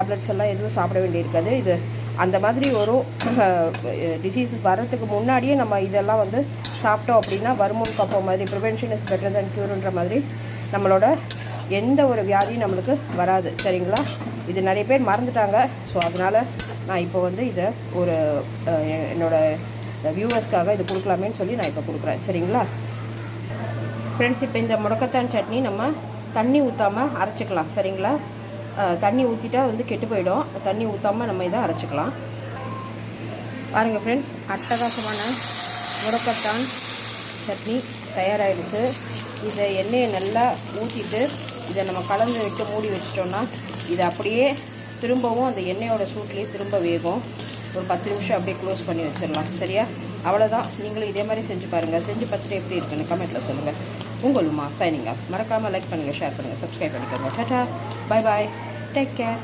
Tablets எல்லாம் எதுவும் சாப்பிட வேண்டியிருக்காது. இது அந்த மாதிரி ஒரு டிசீஸ் வர்றதுக்கு முன்னாடியே நம்ம இதெல்லாம் வந்து சாப்பிட்டோம் அப்படின்னா வருமுன் காப்போ மாதிரி ப்ரிவென்ஷன் இஸ் பெட்டர் தென் க்யூர்ன்ற மாதிரி நம்மளோட எந்த ஒரு வியாதியும் நம்மளுக்கு வராது. சரிங்களா? இது நிறைய பேர் மறந்துட்டாங்க. ஸோ அதனால் நான் இப்போ வந்து இதை ஒரு என்னோடய வியூவர்ஸ்க்காக இது கொடுக்கலாமேன்னு சொல்லி நான் இப்போ கொடுக்குறேன். சரிங்களா ஃப்ரெண்ட்ஸ்? இப்போ இந்த முடக்கத்தான் சட்னி நம்ம தண்ணி ஊற்றாமல் அரைச்சிக்கலாம். சரிங்களா? தண்ணி ஊற்றிட்டா வந்து கெட்டு போயிடும். தண்ணி ஊற்றாமல் நம்ம இதை அரைச்சிக்கலாம். பாருங்கள் ஃப்ரெண்ட்ஸ், அட்டகாசமான முடக்கத்தான் சட்னி தயாராகிடுச்சு. இதை எண்ணெயை நல்லா ஊற்றிட்டு இதை நம்ம கலந்து விட்டு மூடி வச்சிட்டோன்னா இது அப்படியே திரும்பவும் அந்த எண்ணெயோட சூட்லேயே திரும்ப வேகும். ஒரு 10 நிமிஷம் அப்படியே க்ளோஸ் பண்ணி வச்சிடலாம். சரியா? அவ்வளோதான். நீங்களும் இதே மாதிரி செஞ்சு பாருங்கள். செஞ்சு பார்த்துட்டு எப்படி இருக்குன்னு கமெண்ட்டில் சொல்லுங்கள். உங்களுமா சைனிங் ஆஃப். மறக்காமல் லைக் பண்ணுங்கள், ஷேர் பண்ணுங்கள், சப்ஸ்கிரைப் பண்ணிக்கோங்க. Tata, bye bye, take care.